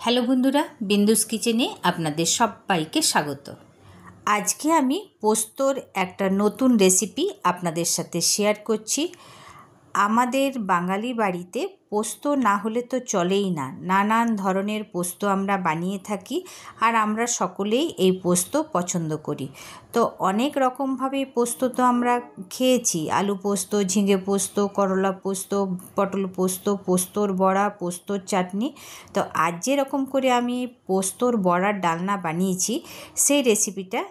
Hello বন্ধুরা, বিন্দুস কিচেনে আপনাদের সবাইকে স্বাগত। আজকে আমি পোস্তর একটা নতুন রেসিপি আপনাদের সাথে শেয়ার করছি। আমাদের বাঙালি বাড়িতে পোস্ত না হলে তো চলেই না। নানান ধরনের পোস্ত আমরা বানিয়ে থাকি আর আমরা সকলেই এই পোস্ত পছন্দ করি। তো অনেক রকমভাবে পোস্ত তো আমরা খেয়েছি, আলু পোস্ত, ঝিঙে পোস্ত, করলা পোস্ত, পটল পোস্ত, পোস্তর বড়া, পোস্তর চাটনি। তো আজ যেরকম করে আমি পোস্তর বড়ার ডালনা বানিয়েছি সেই রেসিপিটা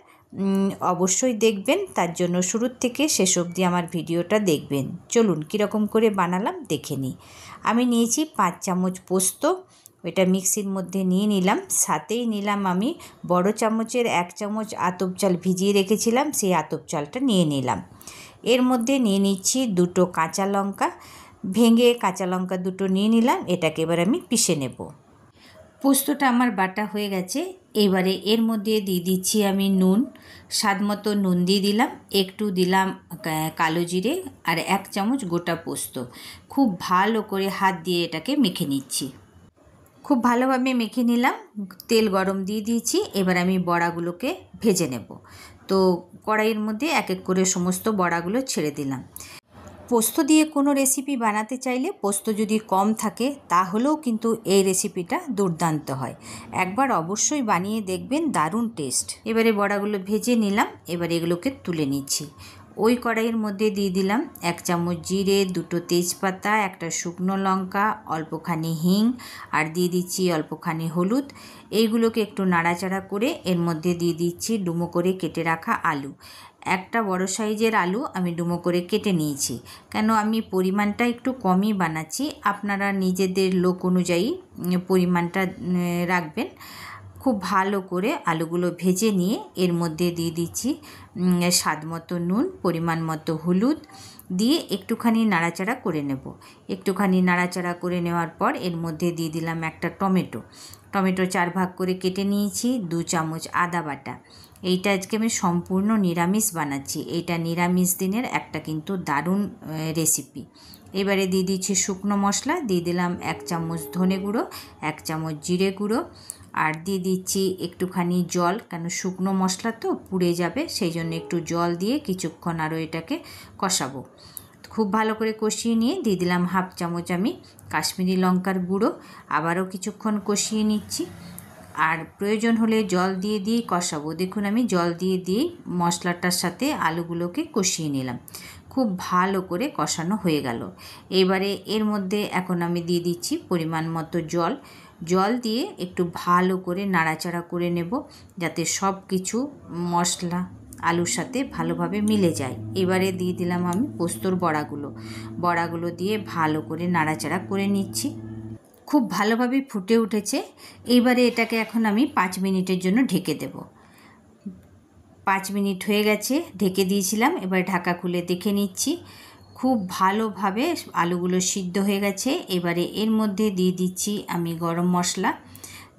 অবশ্যই দেখবেন। তার জন্য শুরুর থেকে শেষ অবধি আমার ভিডিওটা দেখবেন। চলুন কীরকম করে বানালাম দেখে নিই। আমি নিয়েছি 5 চামচ পোস্ত, এটা মিক্সির মধ্যে নিয়ে নিলাম। সাথেই নিলাম আমি বড় চামচের 1 চামচ আতপ চাল ভিজিয়ে রেখেছিলাম, সেই আতপ চালটা নিয়ে নিলাম। এর মধ্যে নিয়ে নিচ্ছি 2টো কাঁচা লঙ্কা, ভেঙে কাঁচা লঙ্কা 2টো নিয়ে নিলাম। এটাকে এবার আমি পিষে নেব। পোস্তটা আমার বাটা হয়ে গেছে। এবারে এর মধ্যে দিয়ে দিচ্ছি আমি নুন, স্বাদ মতো নুন দিয়ে দিলাম, একটু দিলাম কালো জিরে আর 1 চামচ গোটা পোস্ত। খুব ভালো করে হাত দিয়ে এটাকে মেখে নিচ্ছি। খুব ভালোভাবে মেখে নিলাম। তেল গরম দিয়ে দিয়েছি। এবার আমি বড়াগুলোকে ভেজে নেব। তো কড়াইয়ের মধ্যে এক এক করে সমস্ত বড়াগুলো ছেড়ে দিলাম। পোস্ত দিয়ে কোনো রেসিপি বানাতে চাইলে পোস্ত যদি কম থাকে তাহলেও কিন্তু এই রেসিপিটা দুর্দান্ত হয়। একবার অবশ্যই বানিয়ে দেখবেন, দারুণ টেস্ট। এবারে বড়াগুলো ভেজে নিলাম। এবার এগুলোকে তুলে নিচ্ছি। ওই কড়াইয়ের মধ্যে দিয়ে দিলাম 1 চামচ জিরে, 2টো তেজপাতা, একটা শুকনো লঙ্কা, অল্পখানি হিং আর দিয়ে দিচ্ছি অল্পখানি হলুদ। এইগুলোকে একটু নাড়াচাড়া করে এর মধ্যে দিয়ে দিচ্ছি ডুমো করে কেটে রাখা আলু। একটা বড় সাইজের আলু আমি ডুমো করে কেটে নিয়েছি, কেন আমি পরিমাণটা একটু কমই বানাচ্ছি। আপনারা নিজেদের লোক অনুযায়ী পরিমাণটা রাখবেন। খুব ভালো করে আলুগুলো ভেজে নিয়ে এর মধ্যে দিয়ে দিচ্ছি স্বাদ মতো নুন, পরিমাণ মতো হলুদ দিয়ে একটুখানি নাড়াচাড়া করে নেব। একটুখানি নাড়াচাড়া করে নেওয়ার পর এর মধ্যে দিয়ে দিলাম একটা টমেটো। 4 ভাগ করে কেটে নিয়েছি। 2 চামচ আদা বাটা। এইটা আজকে আমি সম্পূর্ণ নিরামিষ বানাচ্ছি। এইটা নিরামিষ দিনের একটা কিন্তু দারুণ রেসিপি। এবারে দিয়ে দিচ্ছি শুকনো মশলা। দিয়ে দিলাম 1 চামচ ধনে গুঁড়ো, 1 চামচ জিরে গুঁড়ো আর দিয়ে দিচ্ছি একটুখানি জল, কেন শুকনো মশলা তো পুড়ে যাবে, সেই জন্য একটু জল দিয়ে কিছুক্ষণ আরও এটাকে কষাবো। খুব ভালো করে কষিয়ে নিয়ে দিয়ে দিলাম 1/2 চামচ আমি কাশ্মীরি লঙ্কার গুঁড়ো। আবারও কিছুক্ষণ কষিয়ে নিচ্ছি আর প্রয়োজন হলে জল দিয়ে দিয়েই কষাবো। দেখুন আমি জল দিয়ে দিয়েই মশলাটার সাথে আলুগুলোকে কষিয়ে নিলাম। খুব ভালো করে কষানো হয়ে গেল। এবারে এর মধ্যে এখন আমি দিয়ে দিচ্ছি পরিমাণ মতো জল। জল দিয়ে একটু ভালো করে নাড়াচাড়া করে নেব, যাতে সব কিছু মশলা আলুর সাথে ভালোভাবে মিলে যায়। এবারে দিয়ে দিলাম আমি পোস্তর বড়াগুলো দিয়ে ভালো করে নাড়াচাড়া করে নিচ্ছি। খুব ভালোভাবে ফুটে উঠেছে। এইবারে এটাকে এখন আমি 5 মিনিটের জন্য ঢেকে দেব। 5 মিনিট হয়ে গেছে, ঢেকে দিয়েছিলাম। এবার ঢাকা খুলে দেখে নিচ্ছি। খুব ভালোভাবে আলুগুলো সিদ্ধ হয়ে গেছে। এবারে এর মধ্যে দিয়ে দিচ্ছি আমি গরম মশলা,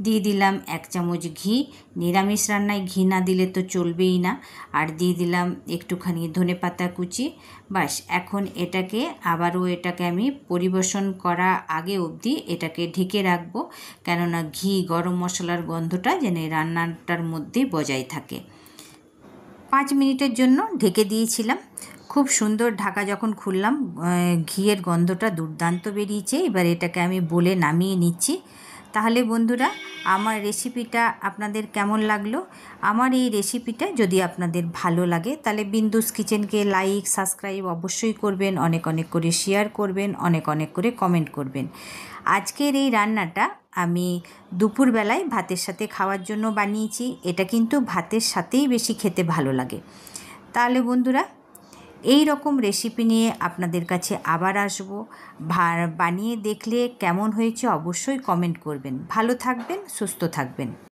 দিয়ে দিলাম 1 চামচ ঘি। নিরামিষ রান্নায় ঘি না দিলে তো চলবেই না। আর দিয়ে দিলাম একটুখানি ধনেপাতা কুচি। বাস, এখন এটাকে এটাকে আমি পরিবেশন করা আগে অবধি এটাকে ঢেকে রাখবো, কেননা ঘি গরম মশলার গন্ধটা যেন রান্নাটার মধ্যেই বজায় থাকে। 5 মিনিটের জন্য ঢেকে দিয়েছিলাম। খুব সুন্দর, ঢাকা যখন খুললাম ঘিয়ের গন্ধটা দুর্দান্ত বেরিয়েছে। এবার এটাকে আমি বলে নামিয়ে নিচ্ছি। তাহলে বন্ধুরা, আমার রেসিপিটা আপনাদের কেমন লাগলো? আমার এই রেসিপিটা যদি আপনাদের ভালো লাগে তাহলে বিন্দুস কিচেনকে লাইক, সাবস্ক্রাইব অবশ্যই করবেন, অনেক অনেক করে শেয়ার করবেন, অনেক অনেক করে কমেন্ট করবেন। আজকের এই রান্নাটা আমি দুপুরবেলায় ভাতের সাথে খাওয়ার জন্য বানিয়েছি। এটা কিন্তু ভাতের সাথেই বেশি খেতে ভালো লাগে। তাহলে বন্ধুরা, এই রকম রেসিপি নিয়ে আপনাদের কাছে আবার আসবো। বানিয়ে দেখলে কেমন হয়েছে অবশ্যই কমেন্ট করবেন। ভালো থাকবেন, সুস্থ থাকবেন।